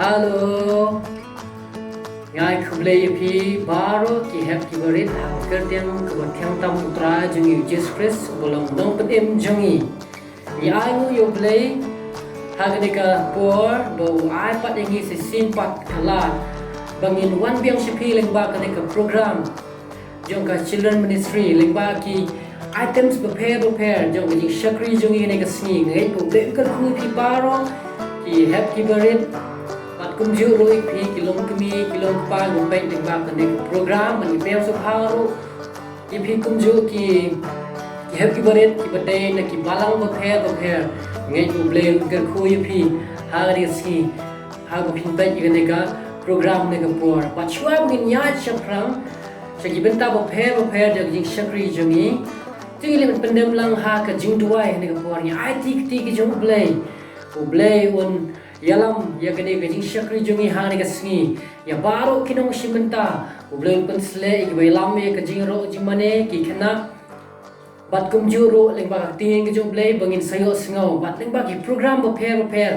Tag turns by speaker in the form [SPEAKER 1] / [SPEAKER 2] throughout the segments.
[SPEAKER 1] Halo, ngai kublai pi baru ki hep ki berit kertiang kebertiang tam putra jungi Jesus Christ bolong dong petim jungi. Ngai ngu yo blai hagadika por do ai pat yangi sisin pat kalat bangin wan biang shipi lengba kadika program jong ka children ministry lengba ki items prepare jong ki shakri jungi ne ka sni ngai ko blai ka khu pi baro ki hep ki berit pat kum ju roi pi kilom kemi kilom pa lupai lengba kadika program bangin biang so haru ki pi kum ju ki hep ki berit ki badai na ki balang prepare ngai ko blai ka khu pi hari si ha ko pin pai ki ne ka program ne ka por pa chua ngin ya chaprang sagi benta prepare jak jing shakri jungi tile pendem lang ha ka jing duai ne ka por ni ai tik tik jong blai on yalam ya ka ne ka jing shakri jungi ha ne ka sngi ya baro kinong shimenta blai pen sle ki bai lam me ka jing ro jing mane ki khana bat kum juro lengba ting ke jong blai bangin sayo sngau bat lengba ki program prepare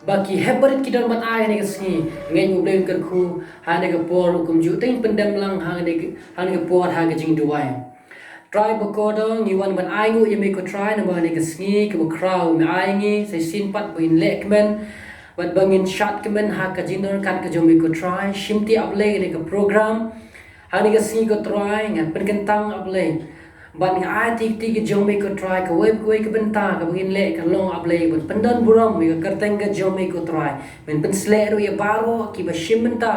[SPEAKER 1] baki hebarit ki dan bat ai ne kasni ngai mu blai kan khu ha ne ka por kum ju ting pendam lang ha ne ka por ha ka jing duai try bokodo ni wan ban ai ngu yeme ko try na ba ne kasni ka kraw me ai ngi sai sin pat bin lekmen bat bangin shot kemen ha ka jing dor kat ka jom ko try shimti ablai ne ka program ha ne kasni ko try ngan pen kentang ablai ban nga ai tik tik jom me ko try ka web ka benta ka bangin le ka long ablay ban pandan buram me ka karteng ka jom me ko try men pen sle ro ya baro ki ba shimenta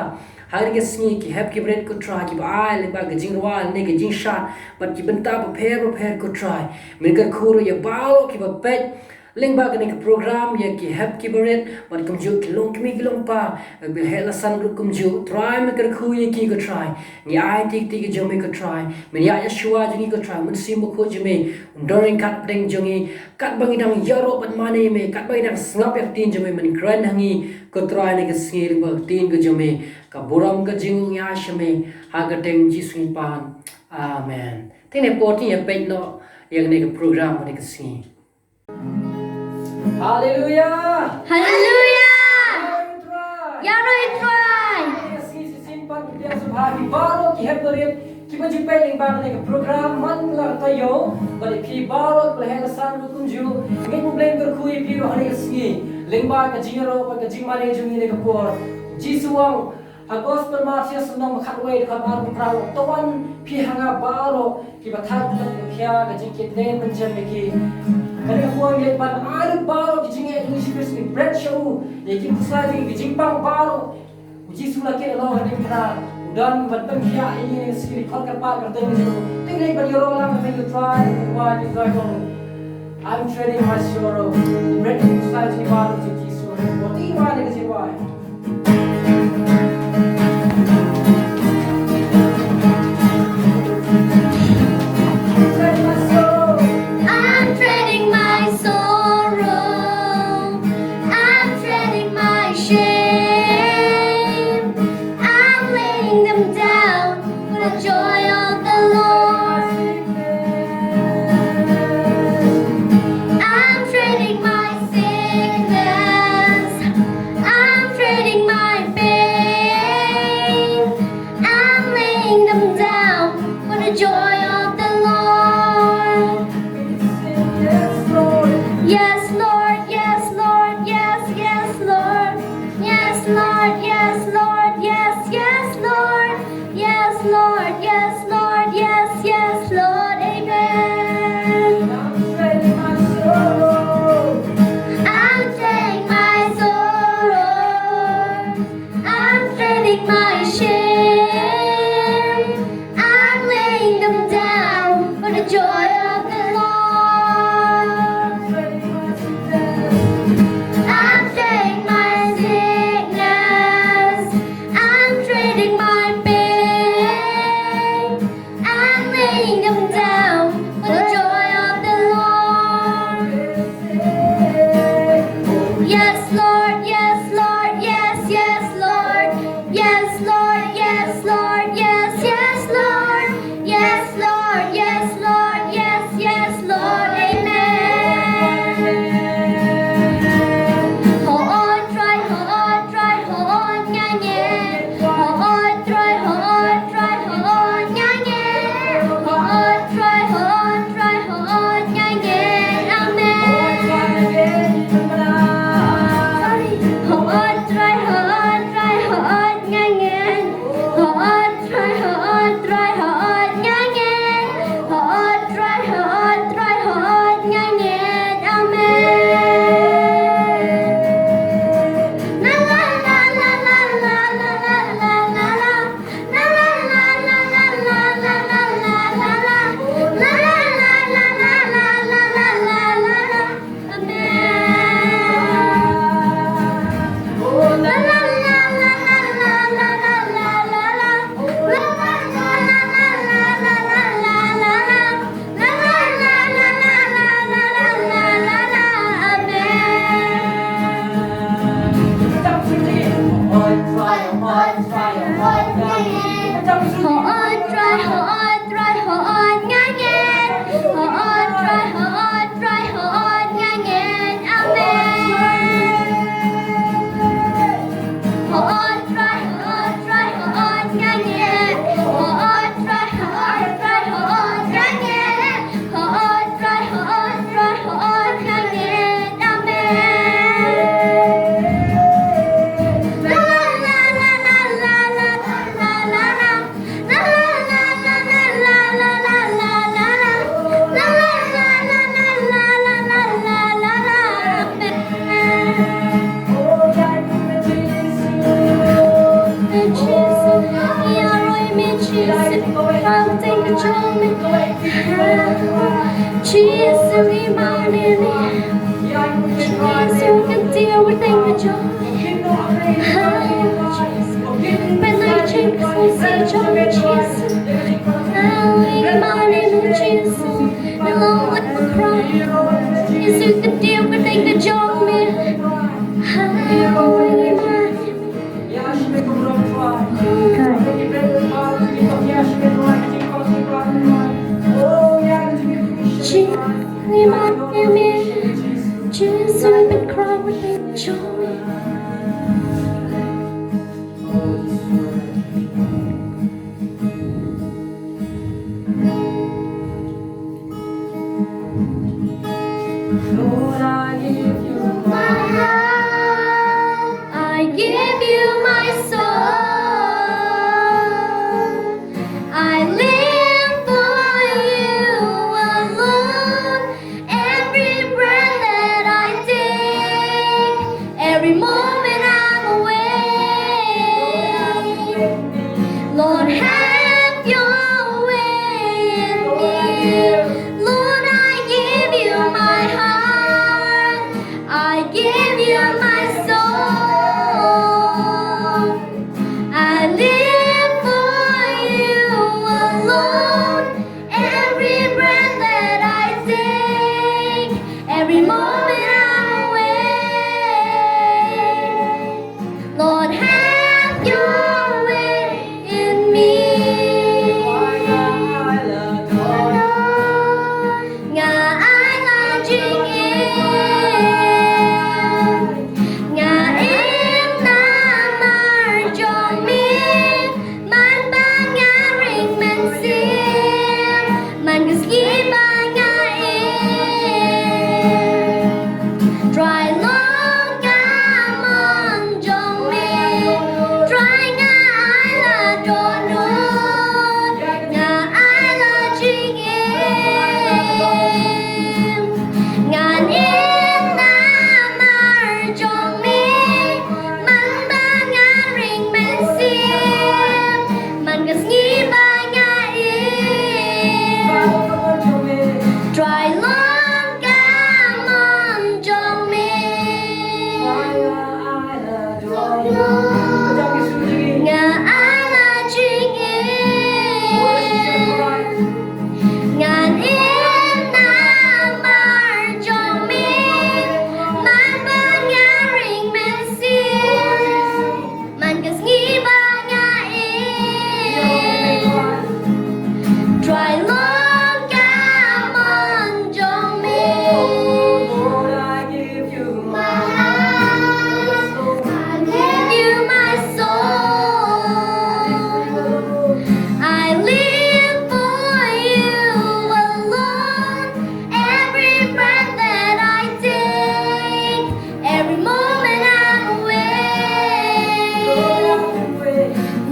[SPEAKER 1] har ga sni ki hep ki bread ko try ki ba ai le ba ga jing wal ne ga jing shot ban ki benta ba prepare ko try men ka khuro ya baro ki ba pet ling ba ka program ya ki hep ki bread ban kum ju ki long pa be hela san ru kum ju try me ka khu ye ki ko try ni ai tik tik jom me ko try men ya shua jingi ko try mun sim ko jime during kat ding jungi kat bangi dang yaro ban mane me kat bangi dang snap yak tin jime men grand hangi ko try ne ka sngil ba tin ko jime ka buram ka jing ya shame ha ka teng ji swing pan amen tine poti ya pe no yang ne ka program ne ka sing hallelujah
[SPEAKER 2] Yaro try
[SPEAKER 1] si simpan dia subhani baro ki hebarit ki ba jipai ling ba ne program man la tayo bali ki baro ko hela san ru kunju ngi mu bleng kar khui pi ro hare si ling ba ka jingro ba ka jingmane jungi ne ka por jisuang a gospel march sunam khatwei ka bar prao tawan pi hanga baro ki ba thak ka khya ka jing ki ne ban jam ki kare huang ye ban ar baro ki jinge ju sipes ni bread show ye ki kusai ki jingpang baro jisu la ke lo hade kra dan ban tan khya ye siri khol ka pa ka ten ju ting nei ban yoro la me you try why is that going I'm trading my sorrow bread ki kusai ni baro ji jisu what do you want to say why
[SPEAKER 2] Trading my sickness
[SPEAKER 1] Lord, I give you my heart, I give you my soul, I live for you alone. Every breath that I take, every moment I'm awake, Lord, have your way in me. Lord, I give you my heart, I give you my soul, I live for you alone. Every breath that I take, every moment I'm awake, Lord, have your way in me.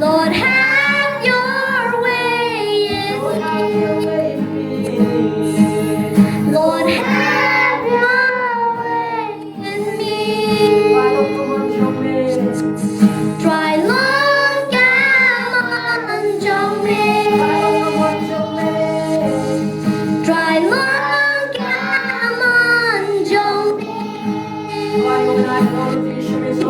[SPEAKER 1] Lord, have your way in me. Lord, have your way in me. Dry long gammon jombe. Dry long gammon jombe.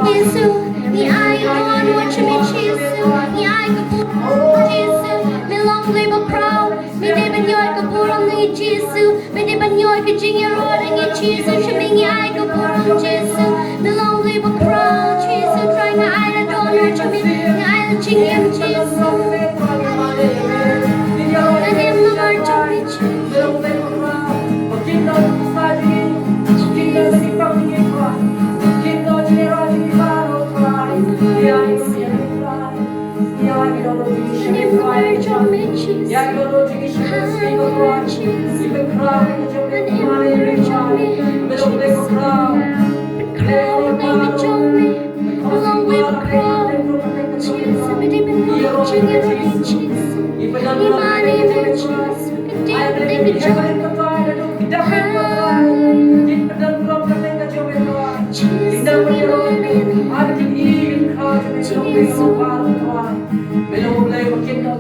[SPEAKER 1] Yesu, ni ayon watchmi Yesu, ni ay kapuro Yesu, mi long labor proud, mi de banyoy kapuro ni Yesu, mi de banyoy kajingero ni Yesu, shami ni ay kapuro Yesu, mi long labor proud Yesu, try na ay na donor chami, ni Ya kalau tinggi sekali kau tuan, ibu kerap macam mana ibu kerap, belum lagi kerap, lewat malu, along with the crowd, Jesus, I'm redeeming my Jesus, ibu dah berapa lagi kerap, ayat lagi hebat kau tuan, kita berapa, ibu dah berapa lagi kerap, kita berapa, ada tinggi kerap, belum lagi kerap tuan, belum lagi kita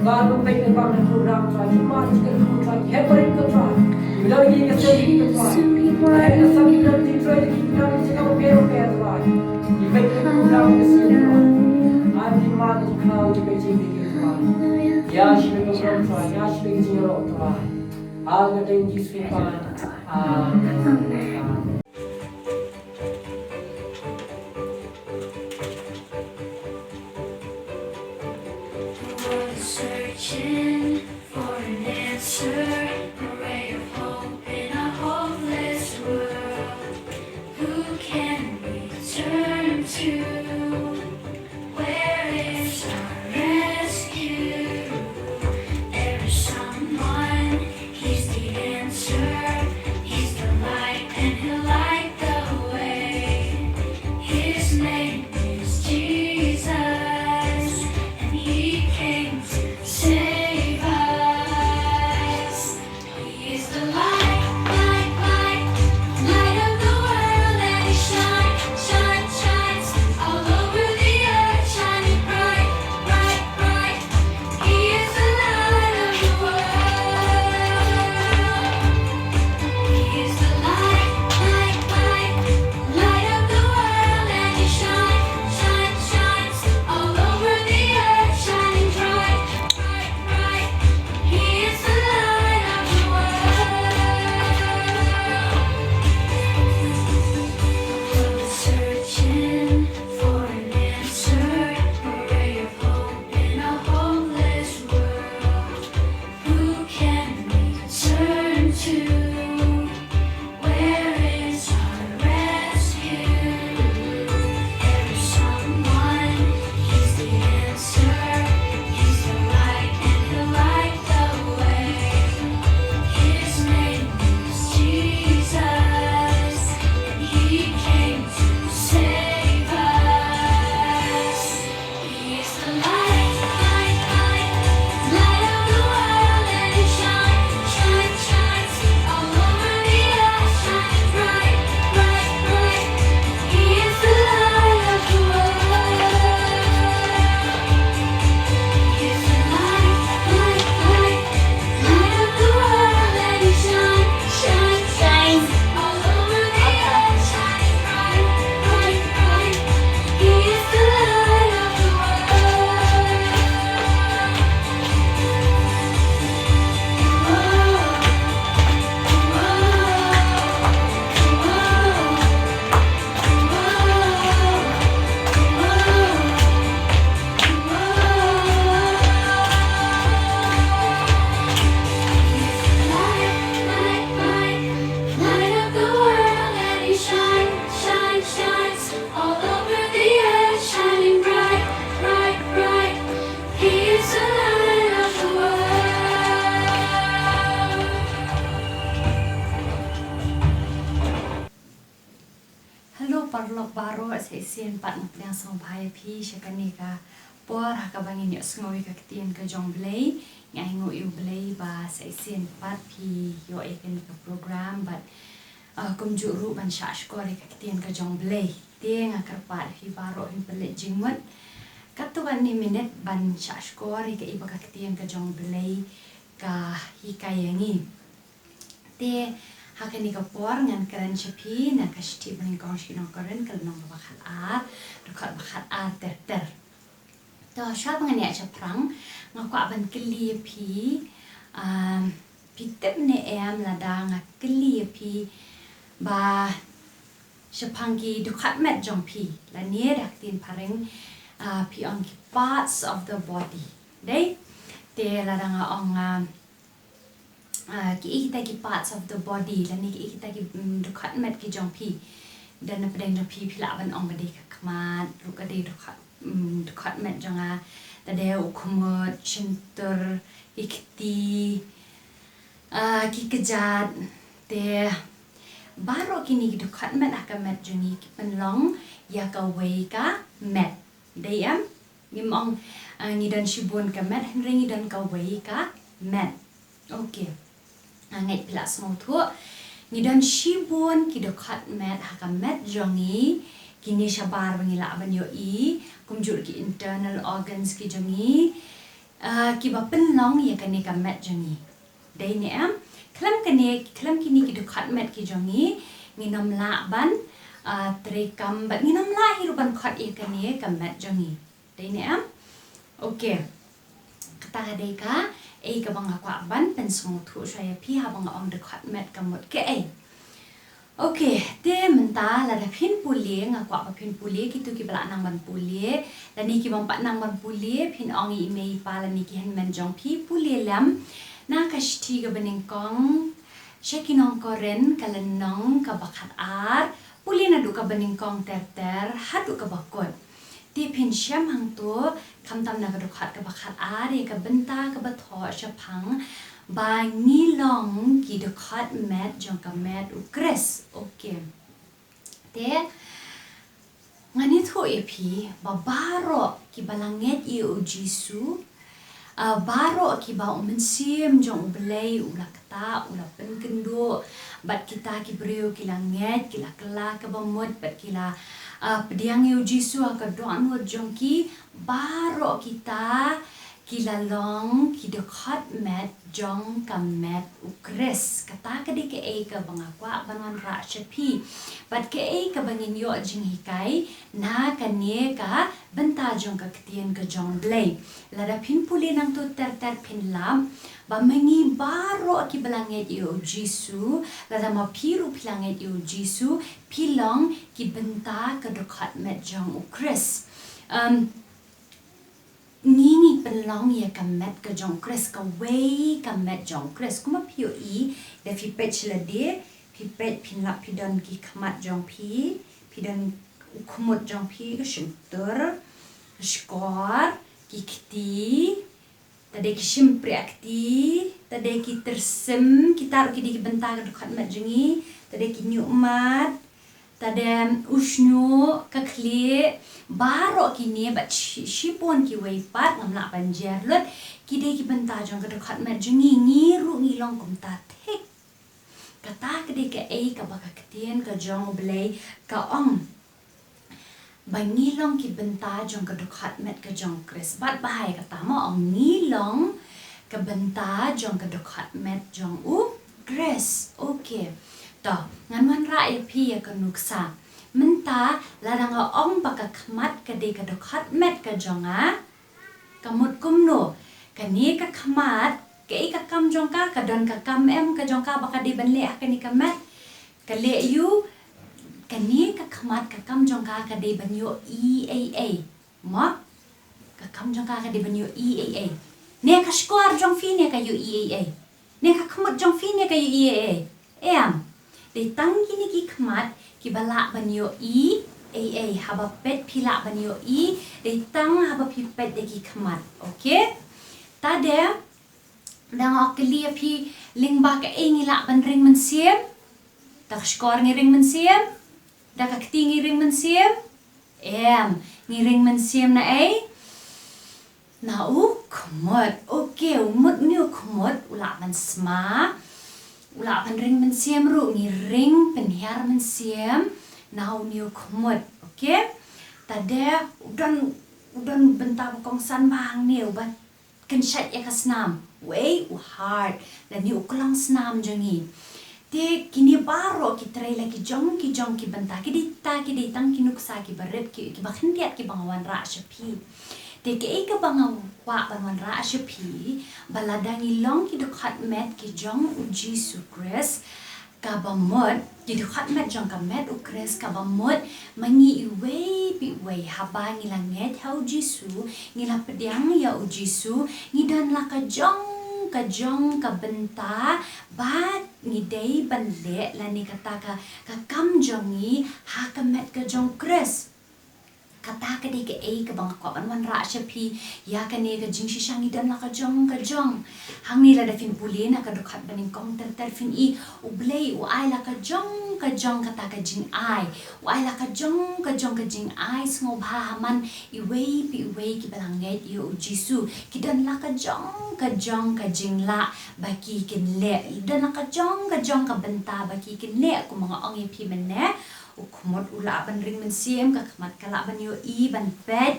[SPEAKER 1] baru baik lepas program try cuma kita try hebat kita try bila lagi kita try ada sampai nanti try kita kita berbeza try di baik program kita ada mana kau juga jadi try ya sih program try ya sih jadi try ada tinggi sifat
[SPEAKER 3] Searching for an answer, a ray of hope in a hopeless world. Who can we turn to? Where is our rescue? There is someone, he's the answer. He's the light and he'll light the way. His name is Jesus, and he came to save us. He is the light, light, light, light of the world, and he shines all over the earth, shining bright, bright, bright. He is the light of the world. He is the light, light, light, light of the world, and he shines all over the earth, shining bright, bright, bright. He is the light of the world. Searching for an answer, a ray of hope in a hopeless world. Who can we turn to? Where is our rescue? There is someone, he's the answer. He's the light and he'll light the way. His name is Jesus, and he came to save us. He is the light, light, light, light of the world, and he shines all over the earth, shining bright, bright, bright. He is the light of the world. He is the light, light, light, light of the world, and he shines all over the earth, shining bright, bright, bright. He is the light of the Light of the world, and he shines all over the earth, shining bright, bright, bright. He is the light of the world.
[SPEAKER 4] Hello parlok baro sa isian pat ng plang song bhai phi shakanika por hakabangin yo sngowi ka kitien ka jong blay ngai ngo yu blay ba sa isian pat phi yo ekanika program but kum ju ru ban shash ko ka kitien ka jong blay te nga karpat phi baro hin pelit jingwat katuan ni minute ban shash ko ka iba ka kitien ka jong blay ka hikayangi te Hakan ni kapor ngan keren cepi na kashti meningkong shinong keren kalau nong bakal dekat bakal ter. To siapa ngan ya ceprang ngaku aban keli pi pitep ne lada ngak keli pi ba sepanggi dekat met jong pi la ni dak tin paring pi on parts of the body. Dei te lada ngong kita ki parts of the body la ni kita ki dekat met ki jong pi dan pedeng jong pi pila ban ong bade kmat lu ka de dekat met jong tade ukumut cintur ikti ki kejat te baru kini ki dekat met akan met jong ki penlong ya ka wei ka met dei ngimong ngidan shibun ka met ringi dan ka wei ka met. Okay. Ngai pila semua tu ngidan shibun ki dekat met haka met jongi kini sabar bangila banyo kumjur ki internal organs ki jongi ki ba penlong ya kani ka met jongi dai ne kelam kini ki dekat met ki jongi nginam la ban trekam ban nginam la hiruban khat ya kani ka met jongi dai ne okay kata dai ka ka bang aku aban pensung tu saya pi habang ong dekat met kamut ke okay te menta la da pin puli ngaku apa pin puli kitu ki bala nang ban puli la ni ki bang pat nang ban puli pin ong i mei pa la ni ki hen men jong pi puli lam na kashti ga bening kong shekinong koren kalenong ka bakat puli na du ka bening kong ter hadu ka bakot ti pin syam hang tu kam tam na ka dekat ka bakat ka benta ka batho syapang ba ngilong ki dekat met jong ka met ukres. Okay te ngani thu pi babaro ki balanget jisu baro ki ba umensim jong belai ula kata ula penkendo bat kita ki brio ki langet ki lakla ka bamot bat kila pediang jisu ka doan jong ki baro kita kilalong ki dekat met jong ka met ukres kata ka di ke ka bangakwa banwan ra shapi bat ke ka bangin yo jing hikai na kanie ka benta jong ka ktien ka jong blay lada pin puli nang tu ter pin lam ba mangi baro ki balanget yo jisu lada ma piru pilanget yo jisu pilong ki benta ka dekat met jong ukres Nini penlong ya ka met ka jong kres ka wei ka met jong kres kuma pio da fi pet lade fi pet pin lap pidon ki kamat jong pidon kumut jong ka shuntur skor ki kti tade ki shimpri akti tade ki tersim kita ki di bentar ka dekat met jengi tade ki nyumat tade usnyu ka kli baro kini bat shipon ki weipat ngamla panjer lut kide ki benta jong ka dekat met jengi ngiru ngilong kum ta thik kata kede ka ka baka ketien ka jong blay ka ong bangilong ki benta jong ka dekat met ka jong kres bat bahai kata mo ong ngilong ka benta jong ka dekat met jong kres. Okay to ngan man ra pi ka nuksa menta ladang ong baka khamat ka de ka dekat met ka jonga kamut kumno kani ka khamat ke ka kam jong ka don ka kam ka jong ka baka de banle kani ka met ka le yu kani ka khamat ka kam jong ka de banyo ma ka kam jong ka de banyo ne ka skor jong fi ne ka yu ne ka khamut jong fi ne ka yu de tang kini ki khamat ki bala banyo haba pet pila banyo de tang haba pi pet de ki khamat. Okay tade dang akli pi lingba ka ngila ban ring mensiem tak skor ngi ring mensiem da ka kti ngi ring mensiem ngi ring mensiem na na khamot. Okay umut ni khamot ula ban sma ula pan ring mensiem ru ngi ring penhiar mensiem nau niu khamot. Okay tade udan benta kong san bang ni ubat kenshat ya kasnam way hard dan ni uklang snam jangi Te kini baro ki tray lagi jong ki benta ki ditang ki nuksa ki baret ki bakhindiat ki bangawan ra shapi. Te ke ka bangaw wa bangawan ra shapi baladang ilong ki dukhat met ki jong u Jesu Christ ka bamot ki dukhat met jong ka met u Christ ka bamot mangi iway pi way haba ngilanget hau Jesu ngila pediang ya u Jesu ngidan la ka jong ka benta ba ngidei banle la ni kata ka kam jongi ha ka met ka jong Chris kata ka di ka ka bang ko ban ra shapi ya ka ni ka jing shishangi dan la ka jong hang ni la da fin puli na ka dukhat baning kong ter fin I ublei u ai la ka jong kata ka jing ai u ai la ka jong ka jing ai sngo bha haman iwei ki balanget yo Jesu ki dan la ka jong ka jing la baki kin le dan la ka jong ka benta baki kin le ku mga ong pi men ne ukumot ula ban ring men siem ka kamat kala ban yo I ban pet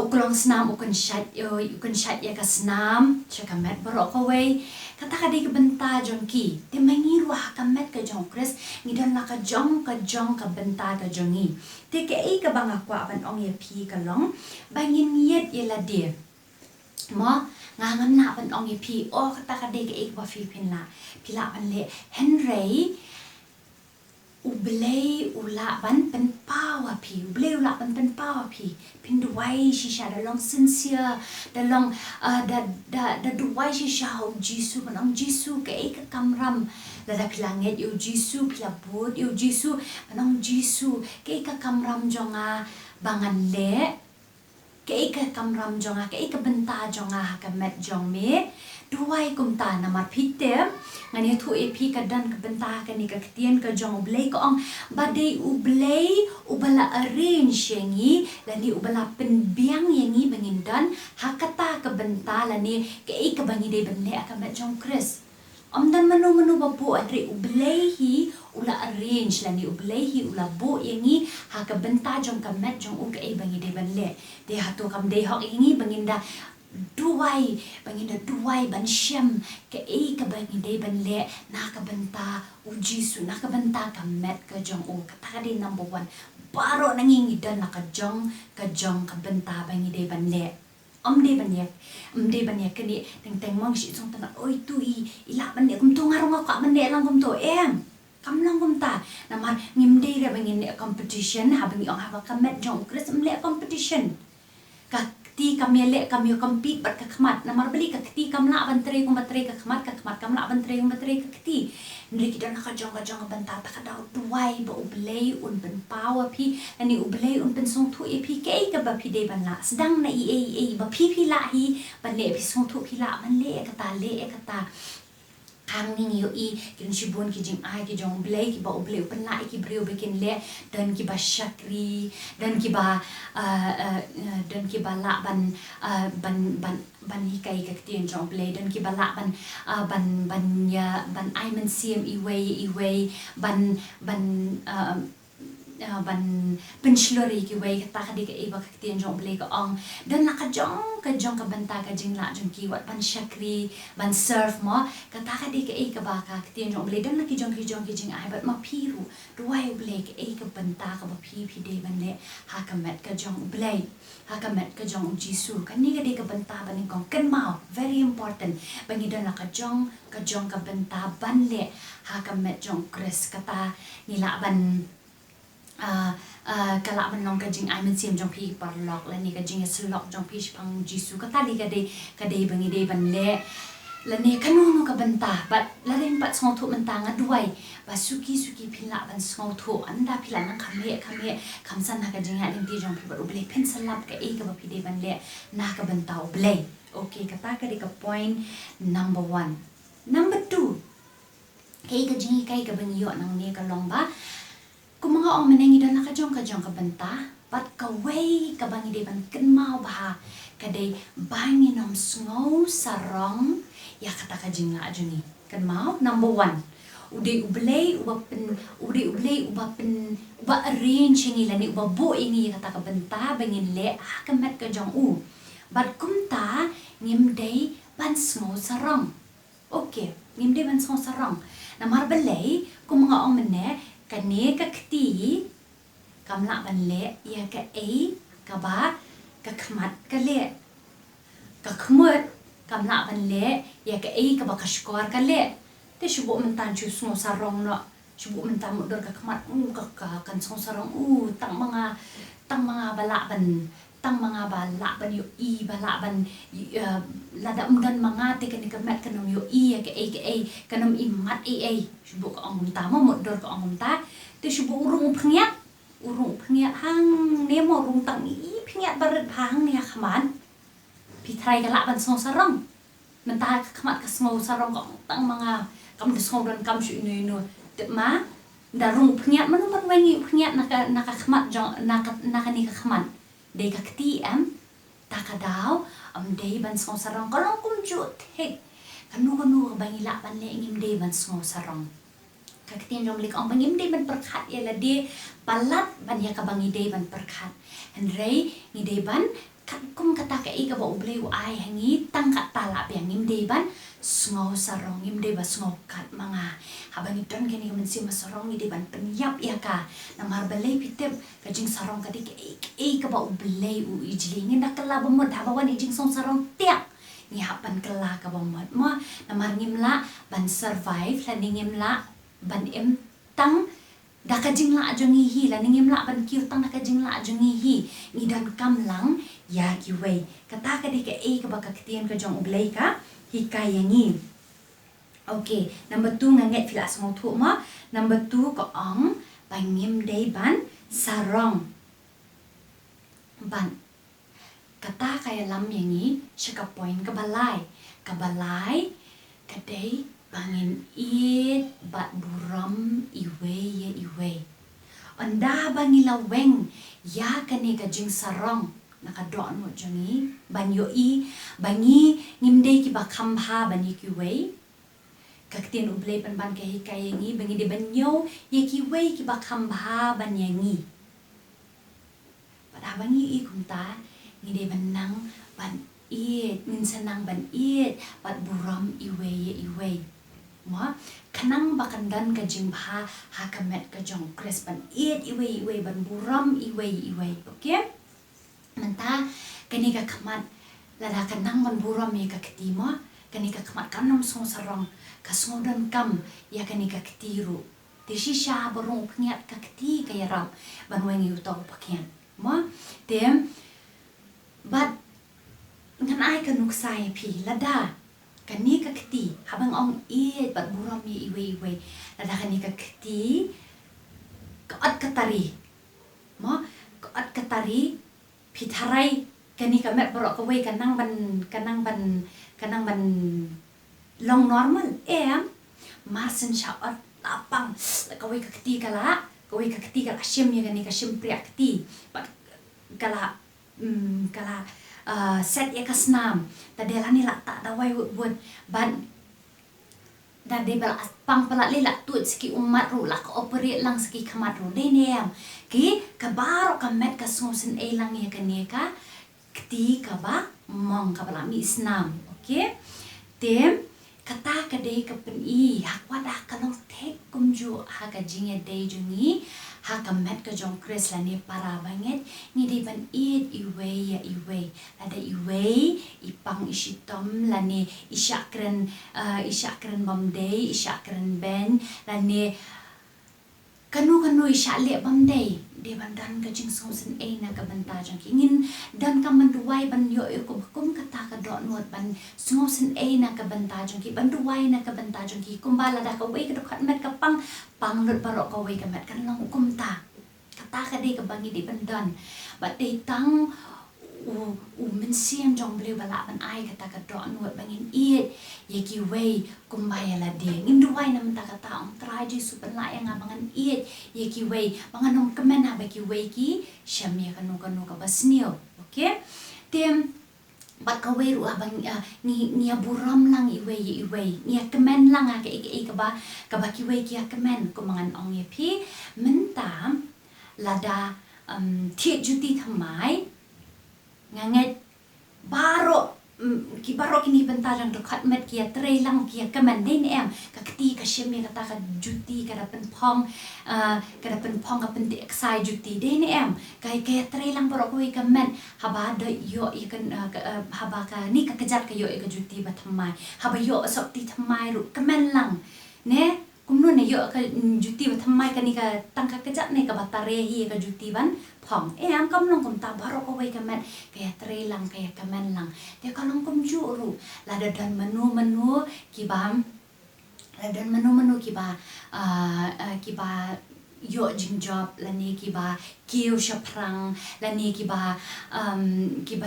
[SPEAKER 4] ukulong snam ukun shat ya ka snam chakamet baro ka way kata ka di ka benta jong ki te mangiru ha kamet ka jong Chris ngidan la ka jong ka benta ka jongi te ke ka bang akwa ban ong ye pi ka long bangin yet ye la de mo ngangam na ban ong ye pi o kata ka di ka ba Philippine la pila ban le Henry ublay ula ban pen power pi ublay ula ban pen power pi pinduai shisha dalong sincere dalong da duai shisha ho Jesu panong Jesu ke kamram da pilanget yo Jesu pila bot yo Jesu panong Jesu ke kamram jonga bangan le ke kamram jonga ke benta jonga ka met jong me duai kumta na mapitem ngani thu epi kadan ka benta ka ni kaktien ka jong ublay ko ang badai ublay ubala arrange yangi lani ubala penbiang yangi bangindan hakata ka benta lani ke ka bangi de benle ka met jong Chris amdan manu babu andre ublay hi ula arrange lani ublay hi ula bo yangi ha ka benta jong ka met jong u ka bangi de benle de hatu kam de hok yangi banginda duai ban syam ke ka bangi de ban le na ka benta u Jesu na ka benta ka met ka jong u kata ka number 1 baro nangingi dan na ka jong ka benta bangi de ban le amde ban ya kani teng mong si song tan oi tu ila ban ne kum tu ngarong ka ban ne lang kum to kam lang kum ta namar ngimde ra bangi ne competition ha bangi ong ha ka met jong Chris mle competition ka ti kami compete bat ka khmat namar beli ka ti kamla ban tre kum batre ka khmat kamla ban tre kum batre ka ti ndri ki dan ka jong ban ta ka daw duai ba ublay un ban power pi ani ublay un ban song thu e pi ke ka ba pi de ban la sedang na ba pi la hi ban le pi song thu pi la ban le ka ta hang ning yo kin shibun ki jing ai ki jong blay ki ba ublay pen la ki brio bikin le dan ki ba shakri dan ki ba la ban hikai ka tien jong blay dan ki ba la ban ai men siem iway ban penslori ki way kata ka di ka iba ka tien jong blay ka ong dan la ka jong ka benta ka jing la jong ki wat ban shakri ban surf mo kata ka di ka ba ka tien jong blay dan la ki jong ki jing ai bat ma piru duai blay ka benta ka ba pi de ban le ha ka met ka jong blay ha ka met ka jong Jesu kan ni ka di ka benta ban kong kan mau very important bangi dan la ka jong ka benta ban le ha ka met jong Chris kata nila ban kala man long ka jing ai men sim jong pi par lok la ni ka jing slok jong pi pang Jesu ka tali ka de bangi de ban le la ne kanu ka benta bat la ren pat song thu mentang aduai ba suki pila ban song thu anda pila nang khame kham san na ka jing ha lim ti jong pi ba uble pen salap ka ka ba pi de ban le na ka benta uble okay kata ka de ka point number 1 number 2 ka jing ka bangi yo nang ne ka long ba kung mga ong menengi dan ka jong ka benta pat ka way ka bangi de ban ken mau ba ka de bangi nom sngo sarong ya kata ka jing la ajuni kan mau number 1 ude ublay uba arrange ni lani uba bo ini kata ka benta bangin le ka met ka jong u bat kumta ngim de ban sngo sarong okay ngim de ban sngo sarong Namar belai ko mga ong mene kane ka kti kamla banle ya ka ka ba ka khmat ka le ka khmut kamla banle ya ka ka ba ka skor ka le te shubo mentan chu smo sarong no shubo mentan mudor ka khmat ka kan song sarong tang mga bala ban yo bala ban lada umgan mga te kan ka mat kanom yo ka kanom imat shubo ka ong ta mo mudor ka ong ta te shubo urung phngya hang nemo rung tang phngya barat hang nia khaman pitrai ka la ban song sarong menta khamat ka song sarong ka tang mga kam de song dan kam shu inu te ma darung phngya man wangi phngya naka khamat jong naka ni ka khaman de ka kti taka daw de ban song sarong ka long kum ju the kanu bangi la ban le ngim de ban song sarong kaktin jom lik ong bangim de ban perkhat ya la de palat ban ya ka bangi de ban perkhat henrei ngi de ban kat kum kata ka ka ba uble u ai hangi tang ka tala pe ngim de ban sngo sarong ngim de ba sngo kat manga habangi don geni men si masarong ngi de ban penyap ya ka namar balai pitep ka jing sarong ka de ka ba uble u ijli ngi nak la ba mod ha ba wan jing song sarong tiak ni hapan kala ka ba mod mo namar ngim la ban survive la ngim la ban tang dakajing la jongi hi la ningim la ban kiu tang dakajing la jongi hi ni dan kam lang ya ki wei kata ka de ka ka ba ka ktien ka jong ublei ka hi ka yangi okay number 2 nganget fila asmo thu ma number 2 ko ong bangim dei ban sarong ban kata kaya lam yangi shika point ka balai ka dei bangin bat buram iwe anda bangila weng ya kane ka jing sarong nakadon mo jangi banyo bangi ngimde ki ba khamha bani ki we kaktin uble pan ban ka hikayengi bangi de banyo ye ki we ki ba khamha banyangi pada bangi kumta ngide banang ban ngin senang ban bat buram iwe ma kanang bakandan ka jingha hakamet ka jong kres ban iwe ban buram iwe okay menta kani ka khamat lada kanang ban buram ye ka ktima kani ka khamat kanam song sarong ka sondan kam ya kani ka ktiru tishisha barong phnyat ka kti ka yaram ban wengi uto pakyan ma tem bat ngan ai ka nuksai pi lada kani ka kti habang ong bat buram ye iwe lada kani ka kti kaat katari ma kaat katari pitharai kani ka met borok ka we kanang ban long normal marsen shaot lapang ka we ka kti kala shim ye kani ka shim priya kti kala set ya kasnam tadelani la ta dawai wud ban dan de bal pang pala le la tu ski umat ru la ka operate lang ski khamat ru de nem ki ka baro ka met ka songsen lang ya kani ka kti ka ba mong ka bala mi isnam okay tem kata ka de ka pen hakwa da ka long tek kumju ha ka jinge de jungi ha ka met ka jong kres la ne para banget ni de ban iwe la da iwe ipang isitom la ne isyakren bam de isyakren ben la ne kanu isyale bam de ban dan ka jing songsen na ka banta jang ingin dan ka manduwai ban yo ko kum kata ka do not ban songsen na ka banta jang ki ban duwai na ka banta jang ki kumbala da ka we ka khat met ka pang lut barok ka we ka met kan long kum ta kata ka de ka bangi di ban dan ba de tang u men siam jong ble bala ban ai kata ka do not bangin ye ki we kumbaya la de ngin duwai na menta kata ong try ji supan la yang abangan ye ki we bangan nom kemen ha ba ki we ki shamya kanu ka basnio okay tem bat ka we ru abang ni buram lang iwe ni kemen lang ka ka ba ki we ki kemen ko mangan ong ye pi menta lada thi juti thamai nganget baro ki barok kini bentar jang dekat met kia trelang kia kemen den em ka keti ka shemi kata ka juti ka dapen pong ka pentik sai juti den em kai ka trelang barok ko kemen haba de yo ikan haba ka ni ka kejat ka yo ka juti ba thamai haba yo sok ti thamai ru kemen lang ne kumnu ne yo ka juti ba thamai ka ni ka tangka kejat ne ka batare hi ka juti ban pong em kam long kum ta barok ko kemen kaya trelang kaya kemen lang dia kalong kum juru lada dan menu kibam lada dan menu kiba yo jing job lani kiba kiu shaprang lani kiba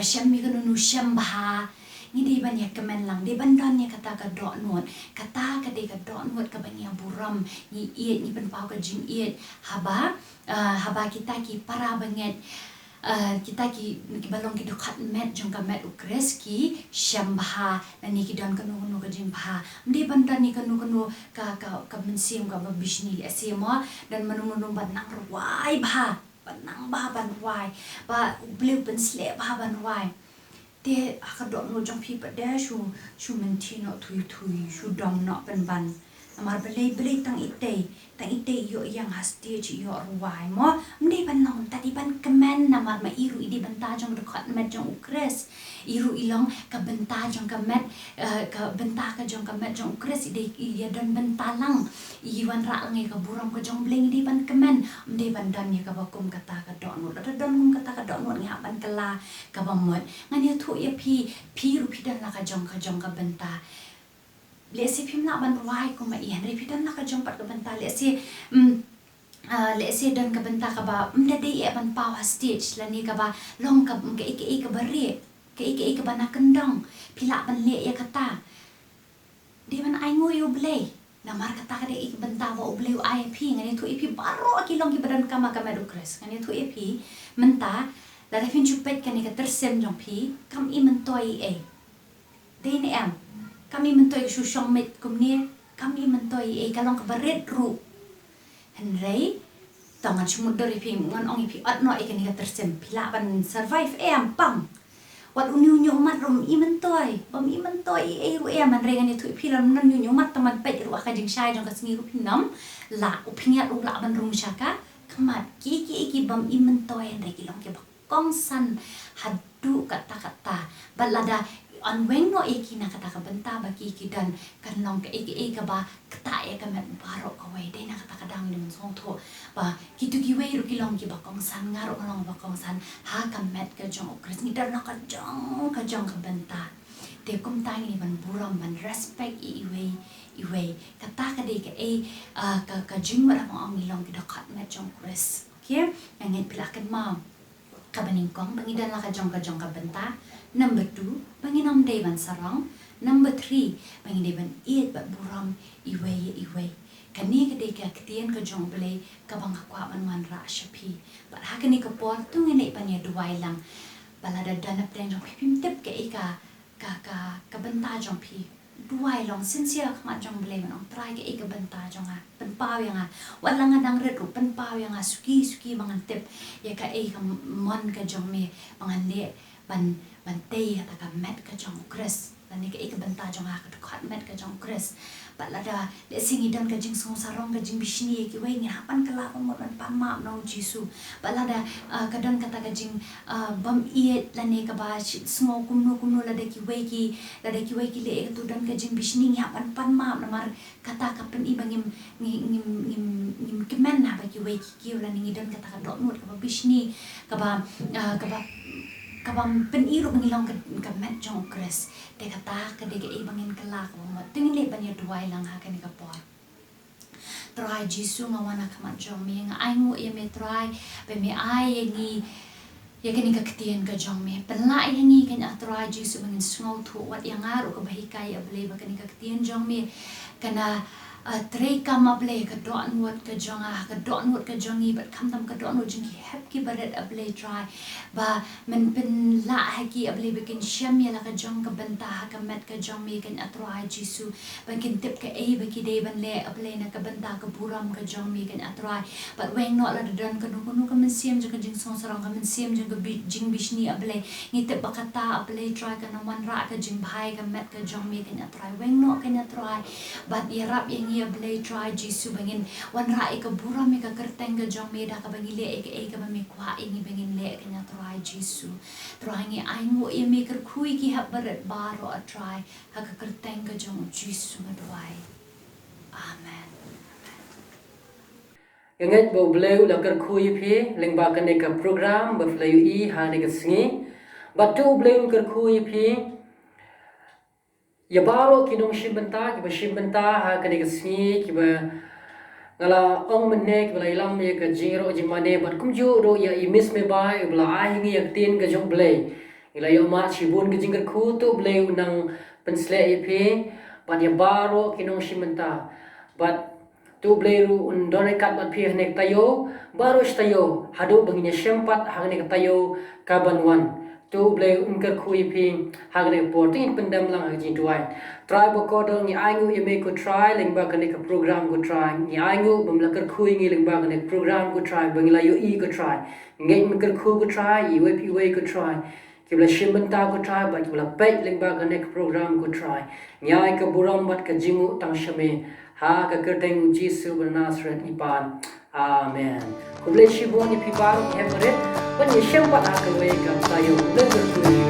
[SPEAKER 4] syam kanu syam bah ni di ban ya kemen lang di bandan ya kata ka dok nuot kata ka de ka dok nuot ka ban ya buram ni iet ni pen pau ka jing iet haba kita ki para banget kita ki balong ki dekat met jong ka met ukres ki syambha nani ki dan kanu ka jing bha di bandan ni kanu ka mensim ka babishni asema dan menu banang ruai bha banang bha ban ruai ba blue pen sle bha ban ruai te akadok no jong pi pada shu menti no thui shu dom no pen ban amar belai tang ite yo yang hasti ci yo ruai mo mde ban non tadi ban kemen namar ma iru idi benta jong dekat met jong ukres iru ilong ka benta jong ka met ka benta ka jong ka met jong ukres ide iya dan bentalang iwan ra ngai ka buram ka jong bleng idi ban kemen mde ban dan ya ka bakum kata ka dok no da don kum kata ka dok no nga ban kala ka bamot ngani thu ya pi ru pi dan la ka jong ka benta lesi pim nak ban ruai ko ma ian re pidan nak jong pat ka benta lesi dan ka benta ka ba mda de e ban power stage lani ka ba long ka ka bare ka ba nak kendang pila ban le ya kata di ban ai ngo yo blay namar kata ka de benta ba oblay ip ngani tu ip baro ki long ki badan ka ma medukres ngani tu ip menta la refin chupet kan ka tersem jong pi kam i mentoi e de ni am kami mentoi su syong met kumni kami mentoi kalong kabaret ru henrei tangan semut dari pi ngan ong pi at no ikan ka tersem pila ban survive pang wat unyu mat rum i mentoi bam i mentoi ru man rengan itu pi lam nan nyu mat taman pet ru ka jing shai jong ka sngi ru pinam la upingat ru la ban rum syaka kamat ki bam i mentoi henrei kilong ke kong san hadu kata balada an weng no na kata ka benta bagi ki dan kan long ka ka ba kata ka met barok ka wei de na kata kadang ni song tho ba kitu ki wei ru ki long ki ba kong san ngaro long ba kong san ha ka met ka jong kris ni dar na ka jong ka benta te kum ta ni ban buram ban respect i wei kata ka de ka jing ma ong ni long ki da khat met jong kris okay ngai pilakan ma kabaning kong pangidan la ka jong ka benta. Number 2 panginom day ban sarong. Number 3 pangiday ban iet ba buram iway kani ka day ka kitian ka jong blay kabang kakwa man ra shapi but ha kani ka por tu ngene pan ya duwai lang balada danap den jong pim tip ka benta jong pi duwai long sincere kama jong blay man try ka benta jong pen paw yang wala nga dang red ru pen paw yang suki mangan tip ya ka mon ka jong me mangan le ban tei kata ka met ka jong kres lani ka benta jong ka dekat met ka jong kres balada le singi dan ka jing song sarong ka jing bishni ki wei ni hapan kala mo ban pan ma no jisu balada kadang kata ka jing bam iet lani ka ba smo kumno la de ki wei ki le tu dan ka jing bishni ni hapan pan ma namar kata ka pen i bangim ngim kemen na ba ki wei ki lani dan kata ka dok nut ka ba bishni ka ba kabang peniru mengilong ke met jong kres de kata ke de bangin kelak mo tingin le ban ya duai lang ha kan ka por try jisu ngawana kamat jong me nga ai ngu ye me try be me ai ngi ya kan ka ketien ka jong me penla ai ngi kan try jisu bangin sngo thu wat yang aru ka bahikai ya ble ba kan ka ketien jong me kana Trei kama ble ka dot nuot ka jonga ka dot nuot ka jongi but kam tam ka dot nuot jingi hep ki baret a ble try ba men pen la haki a ble bikin syam ya la ka jong ka benta ka met ka jong mi kan atrai jisu ban kin tip ka ba ki de ban le a ble na ka benta ka buram ka jong mi kan atrai but weng not la dan ka nu ka men siam jing ka jing song sarang ka men siam jing ka jing bishni a ble ni tip ba kata a ble try ka na man ra ka jing bhai ka met ka jong mi kan atrai weng not kan atrai but ya rap yang ia belai try jisu bangin wan rai ka buram ka kerteng ka jong me da ka bangi le ka bami kwa ini bangin le ka nya try jisu try ngi ai ngo ia me ker kui ki hab barat baro a try ha ka kerteng ka jong jisu ngadwai amen
[SPEAKER 1] Ingat bau beliau lakar kui pi lengba kene ka program berflayu I ha ne ka singi batu beliau kar kui pi ya baro kinong shimbenta ha kene ka singi ki ba ngala ong menne ki bala ilam ye ka jiro jimane bat kumju ro ya imis me bai bala ahingi yak tin ka jong blay ila yo ma chibun ka jingkar khu tu blay nang pensle ip ban ya baro kinong shimbenta bat tu blay ru undore kat bat pi nek tayo baro stayo hadu banginya shempat hagne ka tayo kabanwan tu blay unkar khu ip hagne portin pendam lang haji tuai try bokodo ni aingu ime ko try lengba kane ka program ko try ni aingu bamlakar khu ngi lengba kane program ko try bangila yo I ko try ngej mkar khu ko try I we ko try kibla shimbanta ko try ba kibla pay lengba kane ka program ko try nyai ka buram bat ka jingu tang shame ha ka kerteng jisu bernasret ipan amen kuble shiboni pibaro hemret ban yeshempa ka we ka tayo lengba